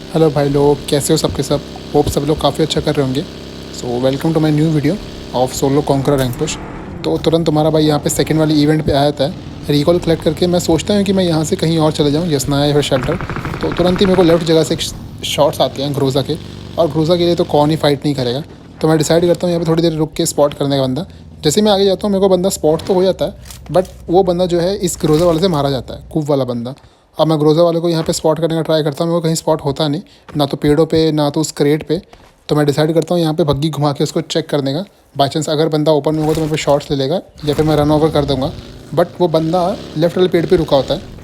Hello भाई लोग, कैसे हो सबके सब। होप सब लोग काफ़ी अच्छा कर रहे होंगे। So welcome to my new video of solo conqueror rank push. तो तुरंत तुम्हारा भाई यहाँ पे सेकंड वाली इवेंट पे आया था। रिकॉल कलेक्ट करके मैं सोचता हूँ कि मैं यहाँ से कहीं और चले जाऊँ, जसना या फिर शेल्टर। तो तुरंत ही मेरे को लेफ्ट जगह से शॉट्स आते हैं ग्रोजा के, और ग्रोजा के लिए तो कौन ही फाइट नहीं करेगा। तो मैं डिसाइड करता हूँ यहाँ पे थोड़ी देर रुक के स्पॉट करने का बंदा। जैसे मैं आगे जाता हूँ मेरे को बंदा स्पॉट तो हो जाता है, बट वो बंदा जो है इस ग्रोजा वाले से मारा जाता है, कूप वाला बंदा। अब मैं ग्रोजा वाले को यहाँ पे स्पॉट करने का ट्राई करता हूँ, मेरे को कहीं स्पॉट होता नहीं, ना तो पेड़ों पे ना तो उस क्रेट पे। तो मैं डिसाइड करता हूँ यहाँ पे बग्गी घुमा के उसको चेक करने का। बाई चांस अगर बंदा ओपन में होगा तो मेरे पे शॉट्स ले लेगा, या फिर मैं रन ओवर कर दूँगा। बट वो बंदा लेफ्ट वाले पेड़ पे रुका होता है।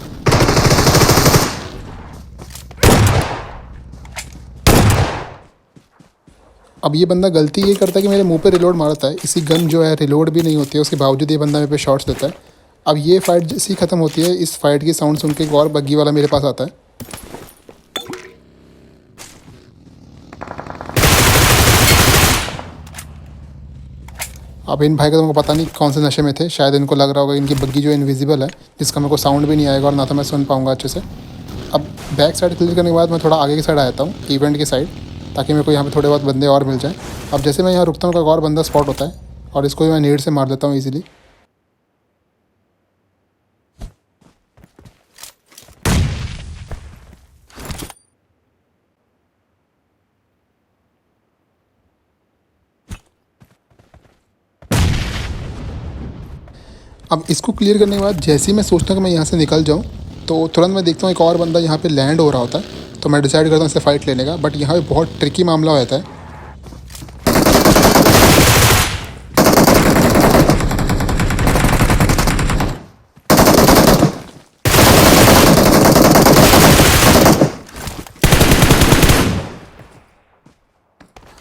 अब ये बंदा गलती ये करता है कि मेरे मुंह पे रिलोड मारता है। इसी गन जो है रिलोड भी नहीं होती है, उसके बावजूद ये बंदा मेरे पे शॉट्स देता है। अब ये फाइट जैसी ख़त्म होती है, इस फाइट की साउंड सुन के एक और बग्गी वाला मेरे पास आता है। अब इन भाई का तुमको पता नहीं कौन से नशे में थे, शायद इनको लग रहा होगा इनकी बग्गी जो इनविजिबल है, जिसका मेरे को साउंड भी नहीं आएगा और ना तो मैं सुन पाऊँगा अच्छे से। अब बैक साइड क्लियर करने के बाद मैं थोड़ा आगे की साइड आ जाता हूँ, इवेंट की साइड, ताकि मेरे को यहाँ पे थोड़े बहुत बंदे और मिल जाएँ। अब जैसे मैं यहाँ रुकता हूँ, एक और बंदा स्पॉट होता है और इसको भी मैं नीड से मार देता हूँ ईजिली। अब इसको क्लियर करने के बाद जैसे ही मैं सोचता हूँ कि मैं यहाँ से निकल जाऊँ, तो तुरंत मैं देखता हूँ एक और बंदा यहाँ पे लैंड हो रहा होता है। तो मैं डिसाइड करता हूँ इससे फाइट लेने का, बट यहाँ पे बहुत ट्रिकी मामला हो जाता है।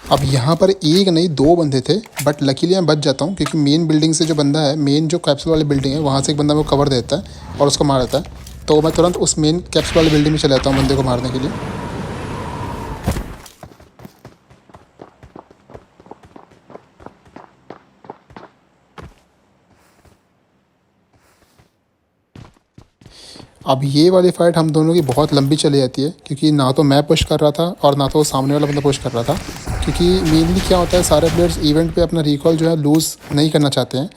अब यहाँ पर एक नहीं दो बंदे थे, बट लकीली मैं बच जाता हूँ, क्योंकि मेन बिल्डिंग से जो बंदा है, मेन जो कैप्सूल वाली बिल्डिंग है, वहाँ से एक बंदा मेरे को कवर देता है और उसको मार देता है। तो मैं तुरंत उस मेन कैप्सूल वाली बिल्डिंग में चले जाता हूँ बंदे को मारने के लिए। अब ये वाली फ़ाइट हम दोनों की बहुत लंबी चली जाती है, क्योंकि ना तो मैं पुश कर रहा था और ना तो वो सामने वाला बंदा पुश कर रहा था। क्योंकि मेनली क्या होता है, सारे प्लेयर्स इवेंट पे अपना रिकॉल जो है लूज़ नहीं करना चाहते हैं।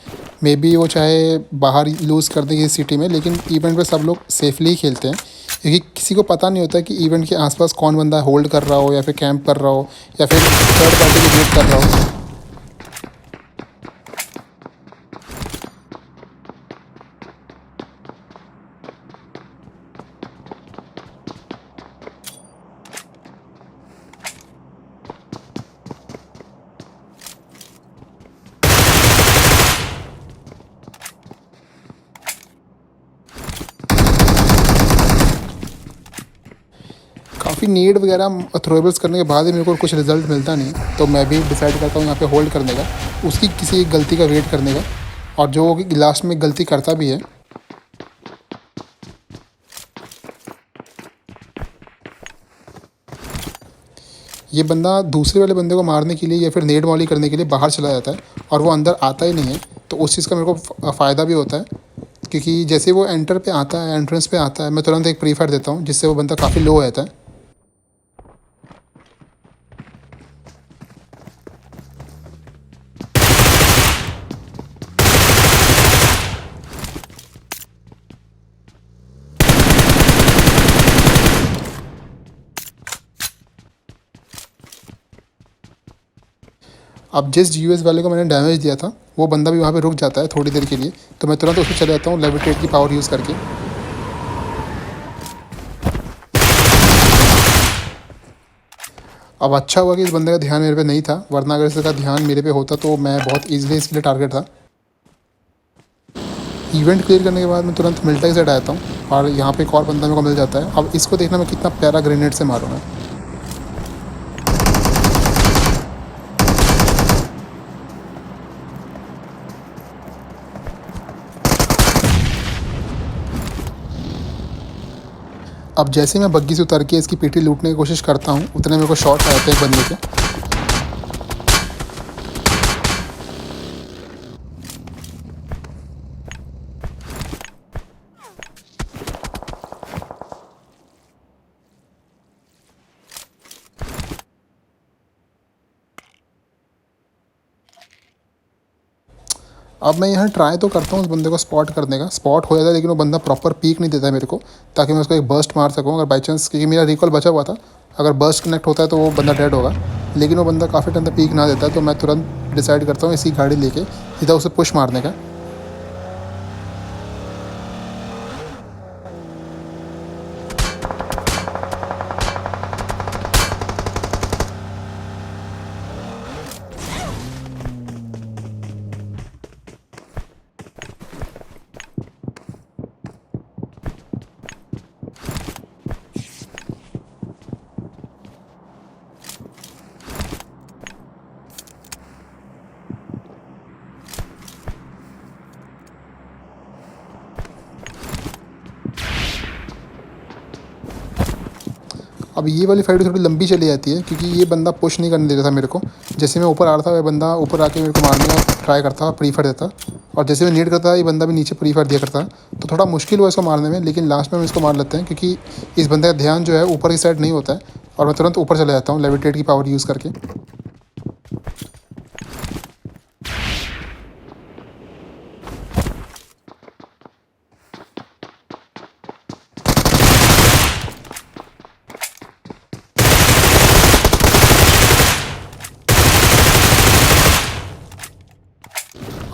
मे बी वो चाहे बाहर लूज़ कर दें किसी सिटी में, लेकिन इवेंट पे सब लोग सेफली ही खेलते हैं। क्योंकि किसी को पता नहीं होता कि इवेंट के आसपास कौन बंदा होल्ड कर रहा हो, या फिर कैंप कर रहा हो, या फिर थर्ड पार्टी की वेट कर रहा हो। काफ़ी नीड वगैरह थ्रोएबल्स करने के बाद ही मेरे को कुछ रिजल्ट मिलता नहीं, तो मैं भी डिसाइड करता हूँ यहाँ पे होल्ड करने का, उसकी किसी एक गलती का वेट करने का। और जो लास्ट में गलती करता भी है, ये बंदा दूसरे वाले बंदे को मारने के लिए या फिर नेड मॉली करने के लिए बाहर चला जाता है, और वो अंदर आता ही नहीं है। तो उस चीज़ का मेरे को फ़ायदा भी होता है, क्योंकि जैसे वो एंटर पे आता है, एंट्रेंस पे आता है, मैं तुरंत एक प्री फायर देता हूँ, जिससे वो बंदा काफ़ी लो हो जाता है। अब जिस यूएस वाले को मैंने डैमेज दिया था, वो बंदा भी वहाँ पे रुक जाता है थोड़ी देर के लिए, तो मैं तुरंत उसमें चले जाता हूँ लेविटेट की पावर यूज़ करके। अब अच्छा हुआ कि इस बंदे का ध्यान मेरे पे नहीं था, वरना अगर इसका ध्यान मेरे पे होता तो मैं बहुत ईजिली इसके लिए टारगेट था। इवेंट क्लियर करने के बाद मैं तुरंत मिल्टा की साइड आता हूँ, और यहाँ पे एक और बंदा मेरे को मिल जाता है। अब इसको देखना मैं कितना प्यारा ग्रेनेड से मारूंगा। अब जैसे मैं बग्गी से उतर के इसकी पीठी लूटने की कोशिश करता हूँ, उतने मेरे को शॉट आ जाते हैं एक बंदे के। अब मैं यहाँ ट्राई तो करता हूँ उस बंदे को स्पॉट करने का, स्पॉट हो जाता है लेकिन वो बंदा प्रॉपर पीक नहीं देता है मेरे को, ताकि मैं उसको एक बर्स्ट मार सकूँ अगर बाई चांस, क्योंकि मेरा रिकॉल बचा हुआ था। अगर बर्स्ट कनेक्ट होता है तो वो बंदा डेड होगा, लेकिन वो बंदा काफ़ी टाइम तक पीक ना देता है, तो मैं तुरंत डिसाइड करता हूँ इसी गाड़ी लेके सीधा उसे पुश मारने का। अब ये वाली फाइट थोड़ी लंबी चली जाती है, क्योंकि ये बंदा पुश नहीं करने देता था मेरे को। जैसे मैं ऊपर आ रहा था, वह बंदा ऊपर आके मेरे को मारने का ट्राई करता, प्रीफर देता, और जैसे मैं नीड करता ये बंदा भी नीचे प्रीफर दिया करता। तो थोड़ा मुश्किल हुआ इसको मारने में, लेकिन लास्ट में हम इसको मार लेते हैं, क्योंकि इस बंदे का ध्यान जो है ऊपर की साइड नहीं होता है, और मैं तुरंत ऊपर चला जाता हूँ लेविटेट की पावर यूज़ करके।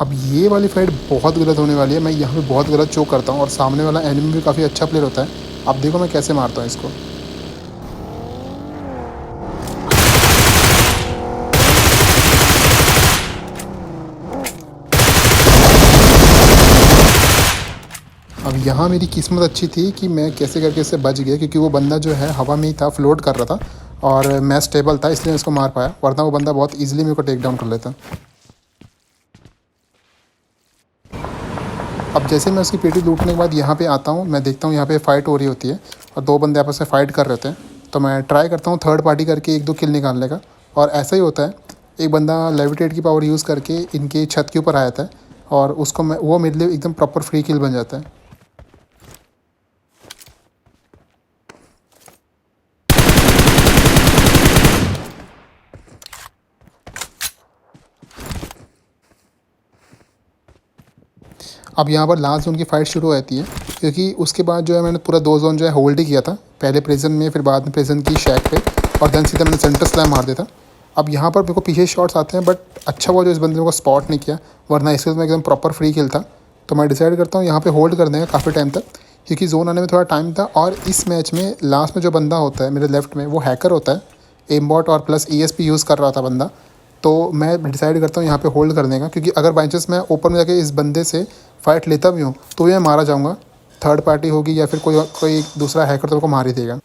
अब ये वाली फाइट बहुत गलत होने वाली है, मैं यहाँ पे बहुत गलत चोक करता हूँ, और सामने वाला एनिमी भी काफ़ी अच्छा प्लेयर होता है। अब देखो मैं कैसे मारता हूँ इसको। अब यहाँ मेरी किस्मत अच्छी थी कि मैं कैसे करके इससे बच गया, क्योंकि वो बंदा जो है हवा में ही था, फ्लोट कर रहा था, और मैं स्टेबल था, इसलिए मैं उसको मार पाया, वरना वो बंदा बहुत ईजिली मेरे को टेक डाउन कर लेता। अब जैसे मैं उसकी पेटी लूटने के बाद यहाँ पे आता हूँ, मैं देखता हूँ यहाँ पे फ़ाइट हो रही होती है, और दो बंदे आपस में फ़ाइट कर रहे थे। तो मैं ट्राई करता हूँ थर्ड पार्टी करके एक दो किल निकालने का, और ऐसा ही होता है। एक बंदा लेविटेट की पावर यूज़ करके इनके छत के ऊपर आ जाता है, और उसको मैं, वो मेरे लिए एकदम प्रॉपर फ्री किल बन जाता है। अब यहाँ पर लास्ट जोन की फ़ाइट शुरू हो जाती है, क्योंकि उसके बाद जो है मैंने पूरा दो जोन जो है होल्ड ही किया था, पहले प्रिजन में, फिर बाद में प्रिजन की शैक पे, और देन सीधा मैंने सेंटर स्लैम मार दिया था। अब यहाँ पर मेरे को पीछे शॉट्स आते हैं, बट अच्छा हुआ जो इस बंदे को स्पॉट नहीं किया, वरना इसके बाद मैं एकदम प्रॉपर फ्री किल था। तो मैं डिसाइड करता हूँ यहाँ पे होल्ड करने का काफ़ी टाइम तक, क्योंकि जोन आने में थोड़ा टाइम था, और इस मैच में लास्ट में जो बंदा होता है मेरे लेफ्ट में, वो हैकर होता है, एम बॉट और प्लस ESP यूज़ कर रहा था बंदा। तो मैं डिसाइड करता हूँ यहाँ पे होल्ड करने का, क्योंकि अगर बाई चांस मैं ओपन में जाके इस बंदे से फ़ाइट लेता भी हूँ तो मैं मारा जाऊँगा, थर्ड पार्टी होगी या फिर कोई दूसरा हैकर तो मेरे को मार ही देगा।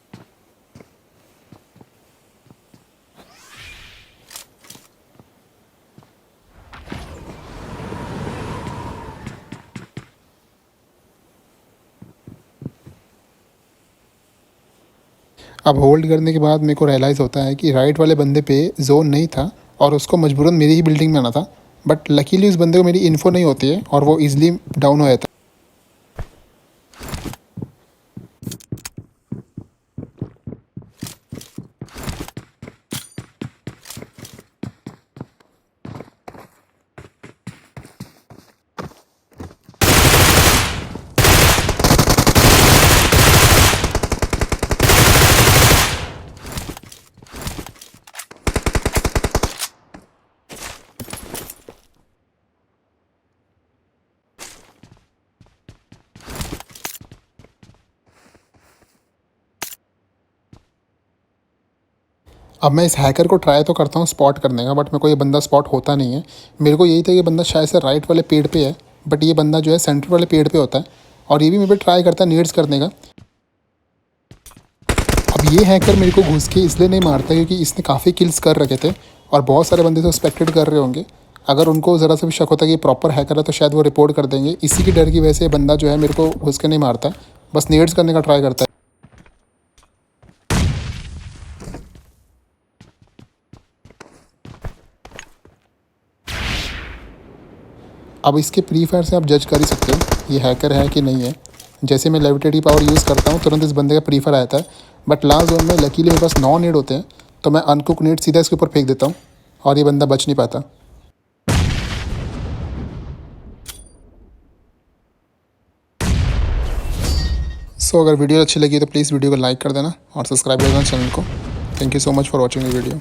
अब होल्ड करने के बाद मेरे को रियलाइज़ होता है कि राइट वाले बंदे पे जोन नहीं था, और उसको मजबूरन मेरी ही बिल्डिंग में आना था, बट लकीली उस बंदे को मेरी इन्फो नहीं होती है, और वो ईजिली डाउन हो जाता है। अब मैं इस हैकर को ट्राई तो करता हूँ स्पॉट करने का, बट मेरे को ये बंदा स्पॉट होता नहीं है। मेरे को यही था कि बंदा शायद से राइट वाले पेड़ पे है, बट ये बंदा जो है सेंटर वाले पेड़ पे होता है, और ये भी मेरे पे ट्राई करता है नीड्स करने का। अब ये हैकर मेरे को घुस के इसलिए नहीं मारता क्योंकि इसने काफ़ी किल्स कर रखे थे, और बहुत सारे बंदे तो एक्सपेक्टेड कर रहे होंगे। अगर उनको ज़रा सा भी शक होता है कि प्रॉपर हैकर है तो शायद वो रिपोर्ट कर देंगे। इसी की डर की वजह से ये बंदा जो है मेरे को घुस के नहीं मारता, बस नीड्स करने का ट्राई करता है। अब इसके प्री फायर से आप जज कर ही सकते हो ये हैकर है कि नहीं है। जैसे मैं लेविटेटी पावर यूज़ करता हूँ तुरंत इस बंदे का प्री फायर आता है, बट लास्ट जोन में लकीली मेरे पास 9 नीड होते हैं, तो मैं अनकुक नीड सीधा इसके ऊपर फेंक देता हूँ, और ये बंदा बच नहीं पाता। सो अगर वीडियो अच्छी लगी तो प्लीज़ वीडियो को लाइक कर देना और सब्सक्राइब कर देना चैनल को। Thank you so much for watching the video.